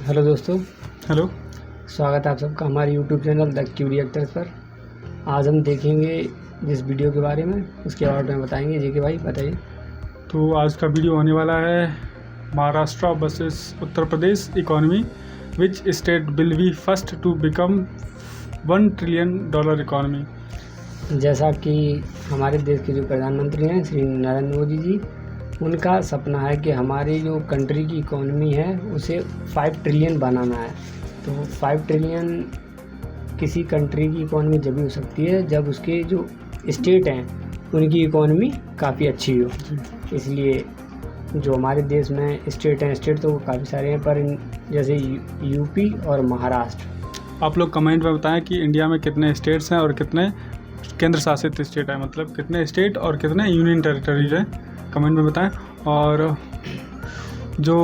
Hello दोस्तों, hello. स्वागत है आप सबका हमारे YouTube channel the Q reactors पर। आज हम देखेंगे जिस वीडियो के बारे में, उसके बारे में बताएंगे। जी के भाई बताइए। तो आज का वीडियो होने वाला है Maharashtra versus Uttar Pradesh economy, which state will be first to become $1 trillion economy. जैसा कि हमारे देश के जो प्रधानमंत्री हैं श्री नरेंद्र मोदी जी, उनका सपना है कि हमारी जो कंट्री की इकोनॉमी है उसे 5 ट्रिलियन बनाना है। तो 5 ट्रिलियन किसी कंट्री की इकोनॉमी जब भी हो सकती है जब उसके जो स्टेट हैं उनकी इकोनॉमी काफ़ी अच्छी हो। इसलिए जो हमारे देश में स्टेट हैं, स्टेट तो काफ़ी सारे हैं, पर जैसे यूपी और महाराष्ट्र। आप लोग कमेंट में बताएं कि इंडिया में कितने स्टेट्स हैं और कितने केंद्र शासित स्टेट हैं, मतलब कितने स्टेट और कितने यूनियन टेरिटरीज हैं, कमेंट में बताएं। और जो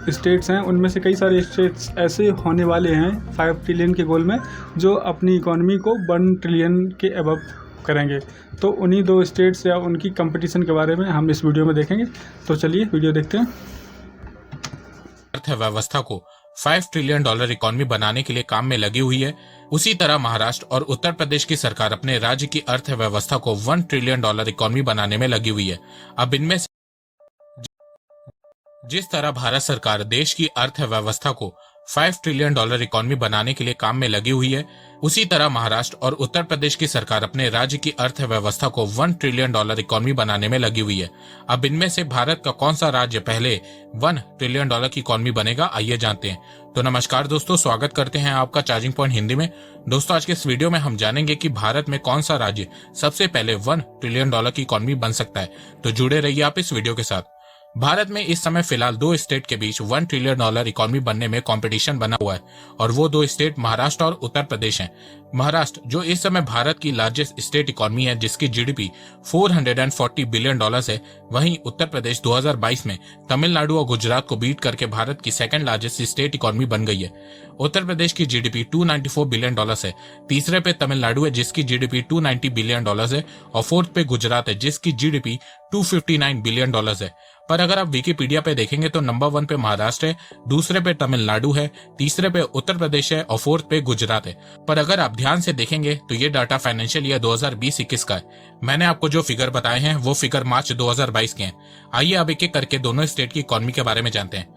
स्टेट्स हैं उनमें से कई सारे स्टेट्स ऐसे होने वाले हैं 5 ट्रिलियन के गोल में जो अपनी इकोनॉमी को 1 ट्रिलियन के अबव करेंगे। तो उन्हीं 2 स्टेट्स या उनकी कंपटीशन के बारे में हम इस वीडियो में देखेंगे। तो चलिए वीडियो देखते हैं। अर्थव्यवस्था को $5 ट्रिलियन इकोनॉमी बनाने के लिए काम में लगी हुई है। उसी तरह महाराष्ट्र और उत्तर प्रदेश की सरकार अपने राज्य की अर्थव्यवस्था को $1 ट्रिलियन इकोनॉमी बनाने में लगी हुई है। अब इनमें से जिस तरह भारत सरकार देश की अर्थव्यवस्था को $5 ट्रिलियन इकोनॉमी बनाने के लिए काम में लगी हुई है, उसी तरह महाराष्ट्र और उत्तर प्रदेश की सरकार अपने राज्य की अर्थव्यवस्था को $1 ट्रिलियन इकोनॉमी बनाने में लगी हुई है। अब इनमें से भारत का कौन सा राज्य पहले $1 ट्रिलियन की इकोनॉमी बनेगा, आइए जानते हैं। तो नमस्कार दोस्तों, स्वागत करते हैं आपका चार्जिंग पॉइंट हिंदी में। दोस्तों, आज के इस वीडियो में हम जानेंगे कि भारत में कौन सा राज्य सबसे पहले $1 ट्रिलियन की इकोनॉमी बन सकता है। तो जुड़े रहिए आप इस वीडियो के साथ। भारत में इस समय फिलहाल 2 स्टेट के बीच $1 ट्रिलियन इकोनॉमी बनने में कंपटीशन बना हुआ है और वो 2 स्टेट महाराष्ट्र और उत्तर प्रदेश हैं। महाराष्ट्र जो इस समय भारत की लार्जेस्ट स्टेट इकोनॉमी है, जिसकी जीडीपी $440 बिलियन है, वहीं उत्तर प्रदेश 2022 में तमिलनाडु और गुजरात को बीट करके भारत की सेकंड लार्जेस्ट स्टेट इकोनॉमी बन गई है। उत्तर प्रदेश की जीडीपी $294 बिलियन है, तीसरे पे तमिलनाडु है जिसकी जीडीपी $290 बिलियन है और फोर्थ पे गुजरात है जिसकी जीडीपी $259 बिलियन है। पर अगर आप विकिपीडिया पे देखेंगे तो नंबर 1 पे महाराष्ट्र है, दूसरे पे तमिलनाडु है, तीसरे पे उत्तर प्रदेश है और फोर्थ पे गुजरात है। पर अगर आप ध्यान से देखेंगे तो ये डाटा फाइनेंशियल ईयर 2020-21 का है। मैंने आपको जो फिगर बताए हैं वो फिगर मार्च 2022 के हैं। आइए अब एक एक करके दोनों स्टेट की इकोनॉमी के बारे में जानते हैं।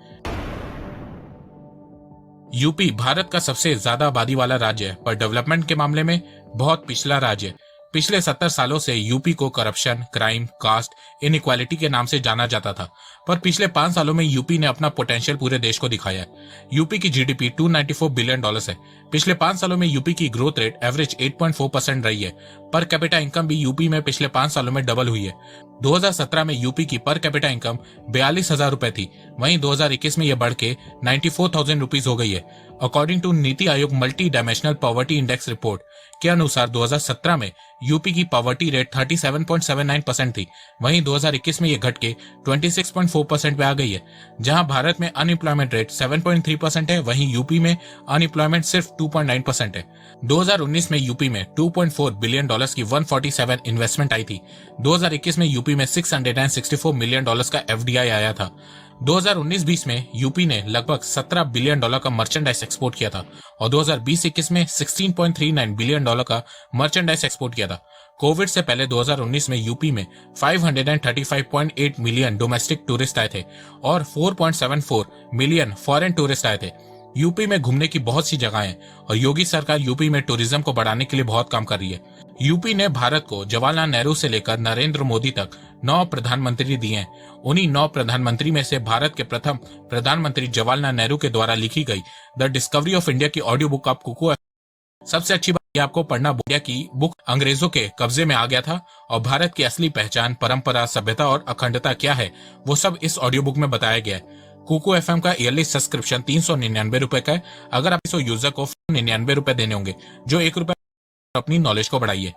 यूपी भारत का सबसे ज्यादा आबादी वाला राज्य है, पर डेवलपमेंट के मामले में बहुत पिछला राज्य है। पिछले 70 सालों से यूपी को करप्शन, क्राइम, कास्ट, इनइक्वालिटी के नाम से जाना जाता था, पर पिछले 5 सालों में यूपी ने अपना पोटेंशियल पूरे देश को दिखाया है। यूपी की जीडीपी $294 बिलियन है। पिछले 5 सालों में यूपी की ग्रोथ रेट एवरेज 8.4% रही है। पर कैपिटा इनकम भी यूपी में पिछले 5 सालों में डबल हुई है। 2017 में यूपी की पर कैपिटा इनकम 42,000 रुपए थी, वहीं 2021 में यह बढ़ के 94,000 रुपीज हो गई है। According to NITI Aayog multi dimensional poverty index report के अनुसार 2017 में यूपी की पॉवर्टी रेट 37.79% थी, वहीं 2021 में यह घट के 26.4% पे आ गई है। जहां भारत में अनएम्प्लॉयमेंट रेट 7.3% है, वहीं यूपी में अनएम्प्लॉयमेंट सिर्फ 2.9% है। 2019 में यूपी में $2.4 बिलियन की 147 इन्वेस्टमेंट आई थी। 2021 में यूपी में $664 मिलियन का एफडीआई आया था। 2019-20 में यूपी ने लगभग $17 बिलियन का मर्चेंडाइज एक्सपोर्ट किया था और 2020-21 में $16.39 बिलियन का मर्चेंडाइज एक्सपोर्ट किया था। कोविड से पहले 2019 में यूपी में 535.8 मिलियन डोमेस्टिक टूरिस्ट आए थे और 4.74 मिलियन फॉरेन टूरिस्ट आए थे। यूपी में घूमने की बहुत सी जगहें हैं और योगी सरकार यूपी में टूरिज्म को बढ़ाने के लिए बहुत काम कर रही है। यूपी ने भारत को जवाहरलाल नेहरू से लेकर नरेंद्र मोदी तक 9 प्रधानमंत्री दिए हैं। उन्हीं 9 प्रधानमंत्री में से भारत के प्रथम प्रधानमंत्री जवाहरलाल नेहरू के द्वारा लिखी गई द डिस्कवरी ऑफ इंडिया की ऑडियो बुक आप कुकू। सबसे अच्छी बात यह आपको पढ़ना इंडिया की बुक अंग्रेजों के कब्जे में आ गया था और भारत की असली पहचान, परंपरा, सभ्यता और अखंडता क्या है वो सब इस ऑडियो बुक में बताया गया है। कुकू एफएम का ईयरली सब्सक्रिप्शन 399 रुपए का है। अगर आप इस यूजर को 99 रुपए देने होंगे, जो ₹1 अपनी नॉलेज को बढ़ाइए।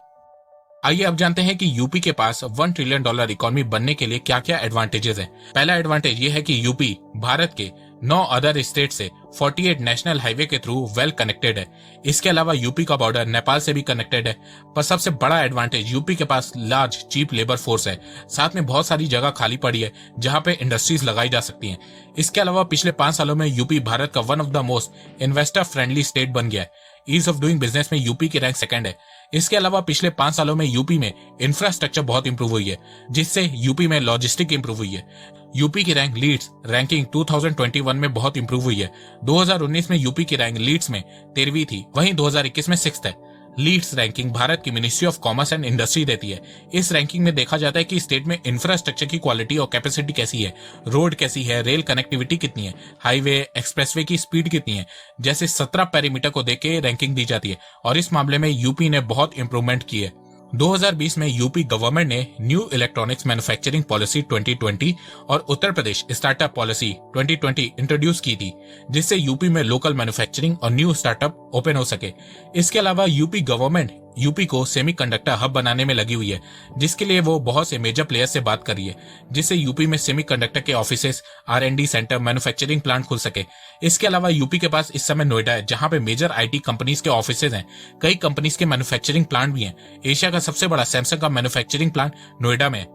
आइए अब जानते हैं कि यूपी के पास $1 ट्रिलियन इकोनॉमी बनने के लिए क्या क्या एडवांटेजेस हैं। पहला एडवांटेज ये है कि यूपी भारत के 9 अदर स्टेट से 48 नेशनल हाईवे के थ्रू वेल कनेक्टेड है। इसके अलावा यूपी का बॉर्डर नेपाल से भी कनेक्टेड है। पर सबसे बड़ा एडवांटेज यूपी के पास लार्ज चीप लेबर फोर्स है। साथ में बहुत सारी जगह खाली पड़ी है जहां पे इंडस्ट्रीज लगाई जा सकती हैं। इसके अलावा पिछले 5 सालों में यूपी भारत का one of the most investor friendly state बन गया है। ईज ऑफ डूइंग बिजनेस में यूपी की रैंक सेकंड है। इसके अलावा पिछले 5 सालों में यूपी में इंफ्रास्ट्रक्चर बहुत इंप्रूव हुई है, जिससे यूपी में लॉजिस्टिक इंप्रूव हुई है। यूपी की रैंक लीड्स रैंकिंग 2021 में बहुत इंप्रूव हुई है। 2019 में यूपी की रैंक लीड्स में 13वीं थी, वहीं 2021 में 6th है। लीड्स रैंकिंग भारत की ministry of commerce and industry देती है। इस रैंकिंग में देखा जाता है कि स्टेट में इंफ्रास्ट्रक्चर की क्वालिटी और कैपेसिटी कैसी है, रोड कैसी है, रेल कनेक्टिविटी कितनी है, हाईवे एक्सप्रेसवे की स्पीड कितनी है, जैसे 17 पैरामीटर को देख के रैंकिंग दी जाती है। और इस मामले में यूपी ने बहुत इंप्रूवमेंट की है। 2020 में यूपी गवर्नमेंट ने न्यू इलेक्ट्रॉनिक्स मैन्युफैक्चरिंग पॉलिसी 2020 और Uttar Pradesh startup policy 2020 introduce की थी, जिससे यूपी में लोकल मैन्युफैक्चरिंग और न्यू स्टार्टअप ओपन हो सके। इसके अलावा यूपी गवर्नमेंट यूपी को सेमीकंडक्टर हब बनाने में लगी हुई है, जिसके लिए वो बहुत से मेजर प्लेयर्स से बात कर रही है, जिससे यूपी में सेमीकंडक्टर के offices, R&D centre, manufacturing plant खुल सके। इसके अलावा यूपी के पास इस समय नोएडा है, जहां पे मेजर IT कंपनीज के ऑफिसेज हैं। कई कंपनीज के मैन्युफैक्चरिंग प्लांट भी हैं। एशिया का सबसे बड़ा सैमसंग का मैन्युफैक्चरिंग प्लांट नोएडा में है।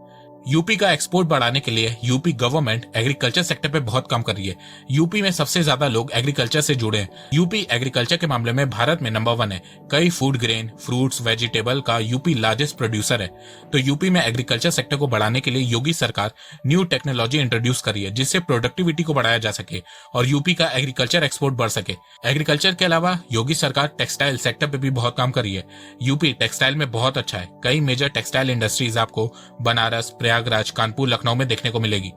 यूपी का एक्सपोर्ट बढ़ाने के लिए यूपी गवर्नमेंट एग्रीकल्चर सेक्टर पे बहुत काम कर रही है। यूपी में सबसे ज्यादा लोग एग्रीकल्चर से जुड़े हैं। यूपी एग्रीकल्चर के मामले में भारत में नंबर 1 है। कई फूड ग्रेन, फ्रूट्स, वेजिटेबल का यूपी लार्जेस्ट प्रोड्यूसर है। तो यूपी में एग्रीकल्चर सेक्टर को बढ़ाने के लिए योगी सरकार न्यू टेक्नोलॉजी इंट्रोड्यूस कर रही है, जिससे प्रोडक्टिविटी को बढ़ाया जा सके और यूपी का एग्रीकल्चर एक्सपोर्ट बढ़ सके। एग्रीकल्चर के अलावा योगी सरकार टेक्सटाइल सेक्टर पे भी बहुत काम कर रही है। यूपी टेक्सटाइल में बहुत अच्छा है। कई मेजर टेक्सटाइल इंडस्ट्रीज आपको बनारस, प्रयागराज, कानपुर, लखनऊ में देखने को मिलेगी।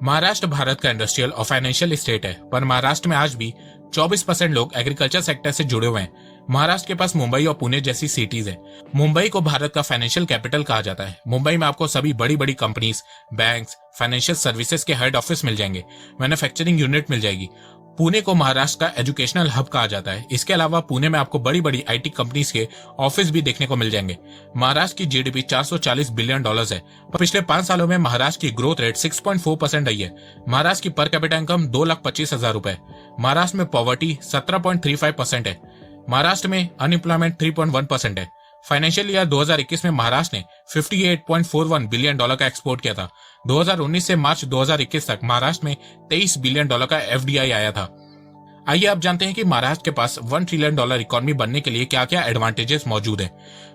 महाराष्ट्र भारत का इंडस्ट्रियल और फाइनेंशियल स्टेट है, पर महाराष्ट्र में आज भी 24% लोग एग्रीकल्चर सेक्टर से जुड़े हुए हैं। महाराष्ट्र के पास मुंबई और पुणे जैसी सिटीज हैं। मुंबई को भारत का फाइनेंशियल कैपिटल कहा जाता है। मुंबई में आपको सभी बड़ी बड़ी कंपनीज, बैंक्स, फाइनेंशियल सर्विसेज के हेड ऑफिस मिल जाएंगे, मैन्युफैक्चरिंग यूनिट मिल जाएगी। पुणे को महाराष्ट्र का एजुकेशनल हब कहा जाता है। इसके अलावा पुणे में आपको बड़ी बड़ी IT कंपनीज के ऑफिस भी देखने को मिल जाएंगे। महाराष्ट्र की GDP $440 बिलियन है। पर पिछले 5 सालों में महाराष्ट्र की ग्रोथ रेट 6.4% रही है। महाराष्ट्र की पर कैपिटा इनकम 2,25,000 रुपए। महाराष्ट्र में पॉवर्टी 17.35% है। महाराष्ट्र में अनएम्प्लॉयमेंट 3.1% है। फाइनेंशियल ईयर 2021 में महाराष्ट्र ने $58.41 बिलियन का एक्सपोर्ट किया था। 2019 से मार्च 2021 तक महाराष्ट्र में $23 बिलियन का FDI आया था। आइए अब जानते हैं कि महाराष्ट्र के पास $1 ट्रिलियन इकोनॉमी बनने के लिए क्या क्या एडवांटेजेस मौजूद है।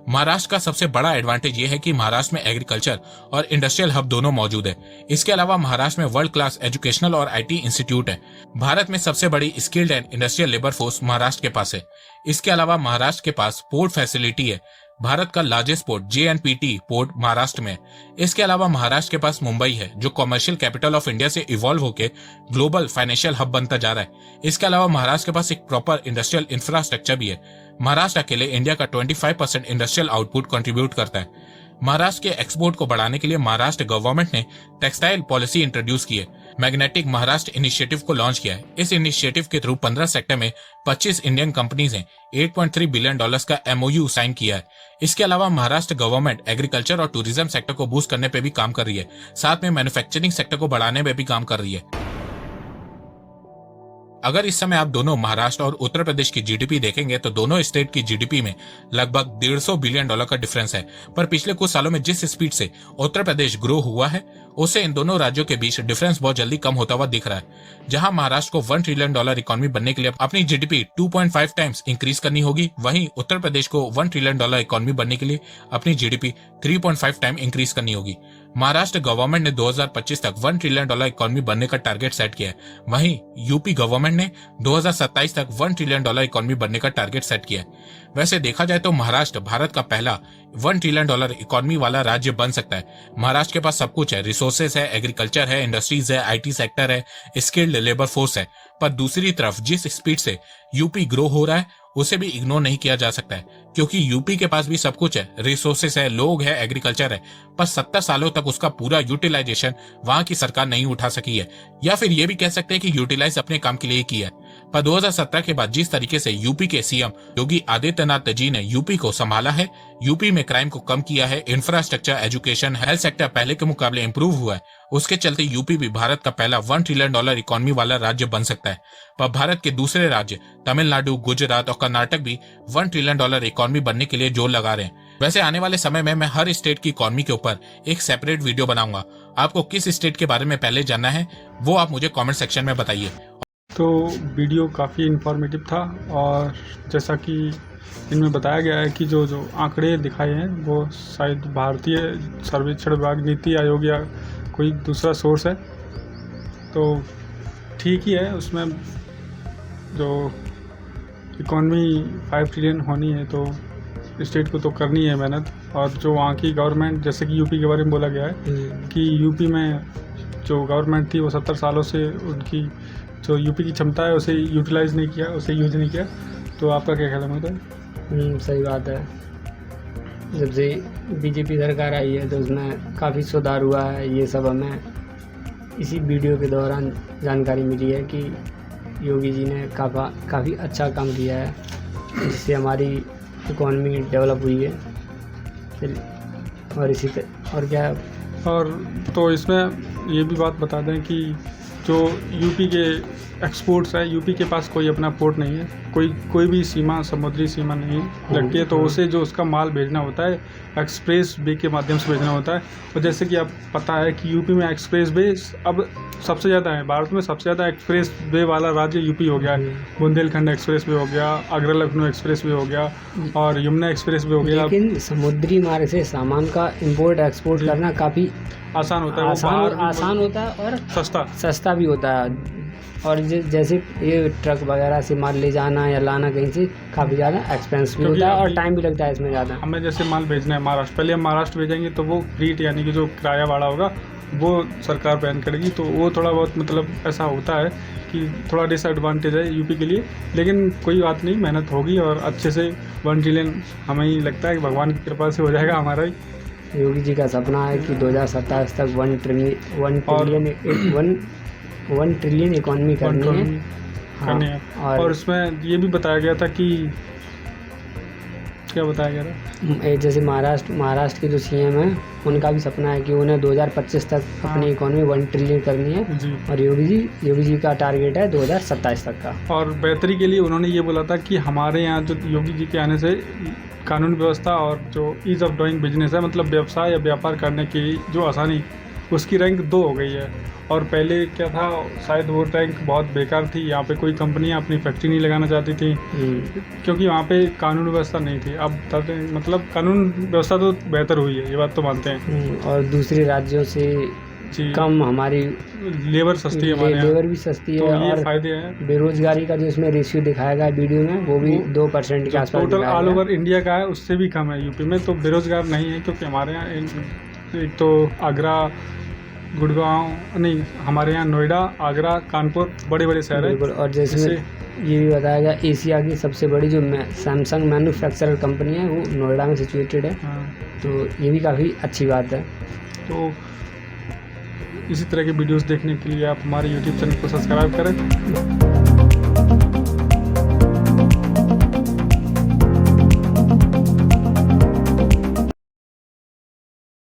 महाराष्ट्र का सबसे बड़ा एडवांटेज ये है कि महाराष्ट्र में एग्रीकल्चर और इंडस्ट्रियल हब दोनों मौजूद है। इसके अलावा महाराष्ट्र में वर्ल्ड क्लास एजुकेशनल और IT इंस्टीट्यूट है। भारत में सबसे बड़ी skilled and industrial labour force Maharashtra के पास है। इसके अलावा महाराष्ट्र के पास पोर्ट फैसिलिटी है। भारत का largest port JNPT port Maharashtra में है। इसके अलावा महाराष्ट्र के पास मुंबई है, जो कॉमर्शियल कैपिटल ऑफ इंडिया से इवॉल्व होकर ग्लोबल फाइनेंशियल हब बनता जा रहा है। इसके अलावा महाराष्ट्र के पास एक प्रॉपर इंडस्ट्रियल इंफ्रास्ट्रक्चर भी है। महाराष्ट्र अकेले इंडिया का 25% इंडस्ट्रियल आउटपुट कंट्रीब्यूट करता है। महाराष्ट्र के एक्सपोर्ट को बढ़ाने के लिए महाराष्ट्र गवर्नमेंट ने टेक्सटाइल पॉलिसी इंट्रोड्यूस की है। मैग्नेटिक महाराष्ट्र इनिशिएटिव को लॉन्च किया है। इस इनिशिएटिव के थ्रू 15 सेक्टर में 25 इंडियन कंपनीज ने $8.3 बिलियन का MOU साइन किया है। इसके अलावा महाराष्ट्र गवर्नमेंट एग्रीकल्चर और टूरिज्म सेक्टर को बूस्ट करने पे भी काम कर रही है। साथ में मैन्युफैक्चरिंग सेक्टर को बढ़ाने पे भी काम कर रही है। अगर इस समय आप दोनों महाराष्ट्र और उत्तर प्रदेश की GDP देखेंगे तो दोनों स्टेट की GDP में लगभग $150 बिलियन का डिफरेंस है। पर पिछले कुछ सालों में जिस स्पीड से उत्तर प्रदेश ग्रो हुआ है, उससे इन दोनों राज्यों के बीच डिफरेंस बहुत जल्दी कम होता हुआ दिख रहा है। जहां महाराष्ट्र को $1 ट्रिलियन इकोनॉमी बनने के लिए अपनी GDP 2.5 टाइम्स इंक्रीज करनी होगी, वहीं उत्तर प्रदेश को $1 ट्रिलियन इकोनॉमी बनने के लिए अपनी GDP 3.5 टाइम इंक्रीज करनी होगी। महाराष्ट्र गवर्नमेंट ने 2025 तक $1 ट्रिलियन इकोनॉमी बनने का टारगेट सेट किया है। वहीं यूपी गवर्नमेंट ने 2027 तक $1 ट्रिलियन इकोनॉमी बनने का टारगेट सेट किया है। वैसे देखा जाए तो महाराष्ट्र भारत का पहला $1 ट्रिलियन इकोनॉमी वाला राज्य बन सकता है। महाराष्ट्र के पास सब कुछ है, रिसोर्सेस है, एग्रीकल्चर है, इंडस्ट्रीज है, IT सेक्टर है, स्किल्ड लेबर फोर्स है। पर दूसरी तरफ जिस स्पीड से यूपी ग्रो हो रहा है, उसे भी इग्नोर नहीं किया जा सकता है, क्योंकि यूपी के पास भी सब कुछ है, रिसोर्सेस है, लोग है, एग्रीकल्चर है, पर 70 सालों तक उसका पूरा यूटिलाइजेशन वहां की सरकार नहीं उठा सकी है। या फिर ये भी कह सकते हैं कि यूटिलाइज अपने काम के लिए किया है। पर 2017 के बाद जिस तरीके से यूपी के सीएम योगी आदित्यनाथ जी ने यूपी को संभाला है, यूपी में क्राइम को कम किया है, इंफ्रास्ट्रक्चर, एजुकेशन, हेल्थ सेक्टर पहले के मुकाबले इंप्रूव हुआ है, उसके चलते यूपी भी भारत का पहला $1 ट्रिलियन इकोनॉमी वाला राज्य बन सकता है। पर भारत के दूसरे राज्य तमिलनाडु, गुजरात और कर्नाटक भी $1 ट्रिलियन इकोनॉमी बनने के लिए जोर लगा रहे हैं। वैसे आने वाले समय में मैं हर स्टेट की इकोनॉमी के ऊपर एक सेपरेट वीडियो बनाऊंगा। आपको किस स्टेट के बारे में पहले जानना है वो आप मुझे कमेंट सेक्शन में बताइए। तो वीडियो काफ़ी इन्फॉर्मेटिव था और जैसा कि इनमें बताया गया है कि जो आंकड़े दिखाए हैं वो शायद भारतीय सर्वेक्षण विभाग, नीति आयोग या कोई दूसरा सोर्स है, तो ठीक ही है। उसमें जो इकॉनमी 5 ट्रिलियन होनी है तो स्टेट को तो करनी है मेहनत। और जो वहाँ की गवर्नमेंट, जैसे कि यूपी के बारे में बोला गया है कि यूपी में जो गवर्नमेंट थी वो 70 सालों से उनकी जो यूपी की क्षमता है उसे यूटिलाइज़ नहीं किया, उसे यूज़ नहीं किया। तो आपका क्या ख्याल है मतलब? सही बात है। जब से बीजेपी सरकार आई है तो उसमें काफ़ी सुधार हुआ है। ये सब हमें इसी वीडियो के दौरान जानकारी मिली है कि योगी जी ने काफ़ी अच्छा काम किया है, जिससे हमारी इकॉनमी डेवलप हुई है। और इसी और क्या, और तो इसमें ये भी बात बता दें कि जो यूपी के एक्सपोर्ट्स है, यूपी के पास कोई अपना पोर्ट नहीं है, कोई भी सीमा, समुद्री सीमा नहीं लगती है, तो उसे जो उसका माल भेजना होता है एक्सप्रेस वे के माध्यम से भेजना होता है। और जैसे कि आप पता है कि यूपी में एक्सप्रेस वे अब सबसे ज़्यादा है, भारत में सबसे ज़्यादा एक्सप्रेस वे वाला राज्य यूपी हो गया है। बुंदेलखंड एक्सप्रेस वे हो गया, आगरा लखनऊ एक्सप्रेस वे हो गया और यमुना एक्सप्रेस वे हो गया। लेकिन समुद्री मार्ग से सामान का इंपोर्ट एक्सपोर्ट करना काफ़ी आसान होता है, आसान होता है और सस्ता भी होता है। और जैसे ये ट्रक वगैरह से माल ले जाना या लाना कहीं से काफ़ी ज़्यादा एक्सपेंस भी होता है और टाइम भी लगता है इसमें ज़्यादा। हमें जैसे माल भेजना है महाराष्ट्र, पहले हम महाराष्ट्र भेजेंगे तो वो फ्रीट यानी कि जो किराया भाड़ा होगा वो सरकार बैन करेगी, तो वो थोड़ा बहुत मतलब ऐसा होता है कि थोड़ा डिसएडवांटेज है यूपी के लिए। लेकिन कोई बात नहीं, मेहनत होगी और अच्छे से 1 ट्रिलियन हमें ही लगता है कि भगवान की कृपा से हो जाएगा हमारा ही। योगी जी का सपना है कि 2027 तक 1 ट्रिलियन इकॉनमी करनी है। और उसमें ये भी बताया गया था कि क्या बताया गया था, जैसे महाराष्ट्र के जो सीएम हैं उनका भी सपना है कि उन्हें 2025 तक अपनी इकॉनमी 1 ट्रिलियन करनी है जी। और योगी जी का टारगेट है 2027 तक का। और बेहतरी के लिए उन्होंने ये बोला था कि हमारे यहाँ जो योगी जी के आने से कानून व्यवस्था और जो ईज़ ऑफ डूइंग बिजनेस है, मतलब व्यवसाय या व्यापार करने की जो आसानी, उसकी रैंक 2 हो गई है। और पहले क्या था, शायद वो रैंक बहुत बेकार थी, यहाँ पे कोई कंपनियाँ अपनी फैक्ट्री नहीं लगाना चाहती थी क्योंकि वहाँ पे कानून व्यवस्था नहीं थी। अब मतलब कानून व्यवस्था तो बेहतर हुई है, ये बात तो मानते हैं। और दूसरे राज्यों से कम हमारी लेबर सस्ती है, लेबर भी सस्ती है, तो और फायदे हैं। बेरोजगारी का जो इसमें रेशियो दिखाया गया वीडियो में वो भी 2% के आसपास टोटल ऑल ओवर इंडिया का है, उससे भी कम है यूपी में। तो बेरोजगार नहीं है क्योंकि हमारे यहाँ एक तो आगरा, गुड़गांव नहीं, हमारे यहाँ नोएडा, आगरा, कानपुर बड़े शहर हैं। और जैसे ये भी बताया गया एशिया की सबसे बड़ी जो सैमसंग मैन्युफैक्चरर कंपनी है वो नोएडा में सिचुएटेड है। तो ये भी काफ़ी अच्छी बात है। तो इसी तरह के वीडियोस देखने के लिए आप हमारे YouTube चैनल को सब्सक्राइब करें।